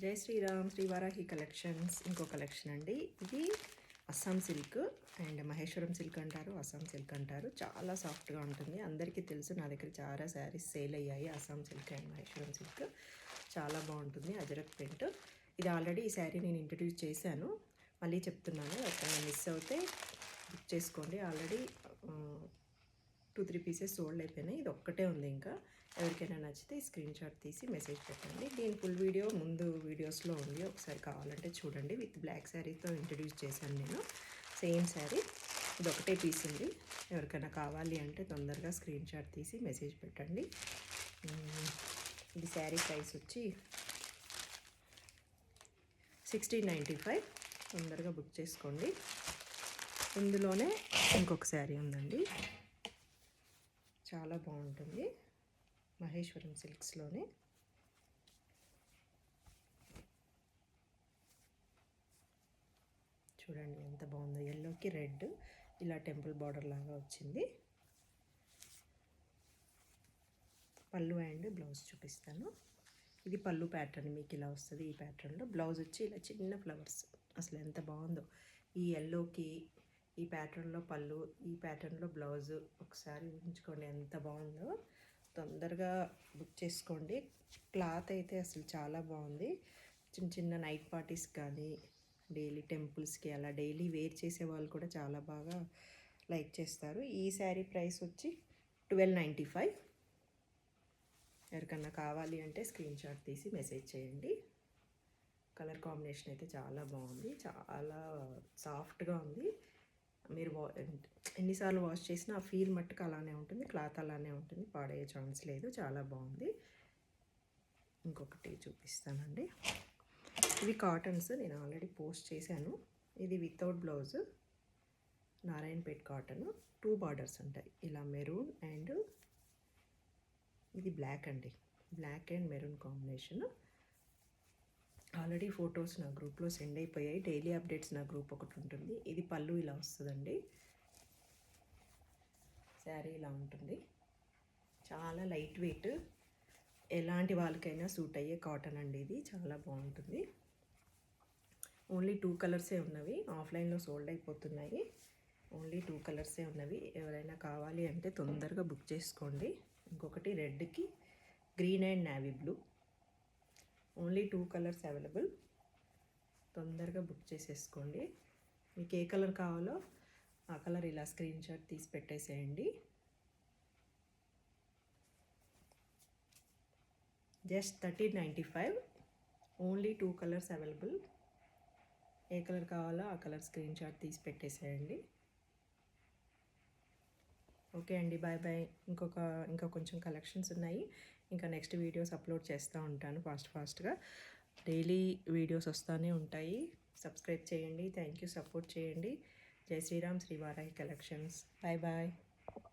జై శ్రీరామ్ శ్రీ వారాహి కలెక్షన్స్ ఇంకో కలెక్షన్ అండి. ఇది Assam silk and Maheshwaram silk అంటారు, అస్సాం సిల్క్ అంటారు. చాలా సాఫ్ట్గా ఉంటుంది. అందరికీ తెలుసు, నా దగ్గర చాలా శారీస్ సేల్ అయ్యాయి Assam silk and Maheshwaram silk. చాలా బాగుంటుంది అజరక్ ప్రింట్. ఇది ఆల్రెడీ ఈ శారీ నేను ఇంట్రడ్యూస్ చేశాను, మళ్ళీ చెప్తున్నాను. ఎక్కడైనా మిస్ అవుతే బుక్ చేసుకోండి. ఆల్రెడీ 2-3 పీసెస్ సోల్డ్ అయిపోయినాయి. ఇది ఒక్కటే ఉంది. ఇంకా ఎవరికైనా నచ్చితే స్క్రీన్ షాట్ తీసి మెసేజ్ పెట్టండి. దీని ఫుల్ వీడియో ముందు వీడియోస్లో ఉంది, ఒకసారి కావాలంటే చూడండి. విత్ బ్లాక్ శారీతో ఇంట్రడ్యూస్ చేశాను నేను. సేమ్ శారీ, ఇది ఒకటే పీస్ ఉంది. ఎవరికైనా కావాలి అంటే తొందరగా స్క్రీన్ షాట్ తీసి మెసేజ్ పెట్టండి. ఇది శారీ ప్రైస్ వచ్చి 1695. తొందరగా బుక్ చేసుకోండి. ఇందులోనే ఇంకొక శారీ ఉందండి, చాలా బాగుంటుంది. మహేశ్వరం సిల్క్స్లోనే చూడండి ఎంత బాగుందో. ఎల్లోకి రెడ్ ఇలా టెంపుల్ బార్డర్ లాగా వచ్చింది. పళ్ళు అండ్ బ్లౌజ్ చూపిస్తాను. ఇది పళ్ళు ప్యాటర్న్ మీకు ఇలా వస్తుంది. ఈ ప్యాటర్న్లో బ్లౌజ్ వచ్చి ఇలా చిన్న ఫ్లవర్స్. అసలు ఎంత బాగుందో. ఈ ఎల్లోకి ఈ ప్యాటర్న్లో పళ్ళు, ఈ ప్యాటర్న్లో బ్లౌజ్. ఒకసారి ఊహించుకోండి ఎంత బాగుందో. తొందరగా బుక్ చేసుకోండి. క్లాత్ అయితే అసలు చాలా బాగుంది. చిన్న చిన్న నైట్ పార్టీస్ కానీ, డైలీ టెంపుల్స్కి అలా డైలీ వేర్ చేసే వాళ్ళు కూడా చాలా బాగా లైక్ చేస్తారు. ఈ శారీ ప్రైస్ వచ్చి 1295. ఎవరికన్నా కావాలి అంటే స్క్రీన్ షాట్ తీసి మెసేజ్ చేయండి. కలర్ కాంబినేషన్ అయితే చాలా బాగుంది, చాలా సాఫ్ట్గా ఉంది. మీరు ఎన్నిసార్లు వాష్ చేసినా ఆ ఫీల్ మట్టుకు అలానే ఉంటుంది. క్లాత్ అలానే ఉంటుంది, పాడయ్యే ఛాన్స్ లేదు. చాలా బాగుంది. ఇంకొకటి చూపిస్తానండి. ఇవి కాటన్స్, నేను ఆల్రెడీ పోస్ట్ చేశాను. ఇది without blouse, Narayanpet cotton. 2 borders ఉంటాయి, ఇలా మెరూన్ అండ్ ఇది బ్లాక్ అండి. Black and maroon combination. Already photos నా గ్రూప్లో సెండ్ అయిపోయాయి. డైలీ అప్డేట్స్ నా గ్రూప్ ఒకటి ఉంటుంది. ఇది పళ్ళు ఇలా వస్తుందండి. శారీ ఇలా ఉంటుంది. చాలా లైట్ వెయిట్, ఎలాంటి వాళ్ళకైనా సూట్ అయ్యే కాటన్ అండి. ఇది చాలా బాగుంటుంది. ఓన్లీ 2 కలర్సే ఉన్నవి. ఆఫ్లైన్లో సోల్డ్ అయిపోతున్నాయి. ఓన్లీ 2 కలర్సే ఉన్నవి. ఎవరైనా కావాలి అంటే తొందరగా బుక్ చేసుకోండి. ఇంకొకటి రెడ్కి green and navy blue. Only 2 colours available. తొందరగా బుక్ చేసేసుకోండి. మీకు ఏ కలర్ కావాలో ఆ కలర్ ఇలా స్క్రీన్ షాట్ తీసి పెట్టేసేయండి. జస్ట్ 1395. Only 2 colours available. ఏ కలర్ కావాలో ఆ కలర్ స్క్రీన్ షాట్ తీసి పెట్టేసేయండి. ఓకే అండి, బాయ్ బాయ్. ఇంకా కొంచెం కలెక్షన్స్ ఉన్నాయి. ఇంకా నెక్స్ట్ వీడియోస్ అప్లోడ్ చేస్తూ ఉంటాను ఫాస్ట్గా. డైలీ వీడియోస్ వస్తూనే ఉంటాయి. సబ్స్క్రైబ్ చేయండి. థ్యాంక్ యూ, సపోర్ట్ చేయండి. Jai Shriram Shri Varahi collections. Bye bye.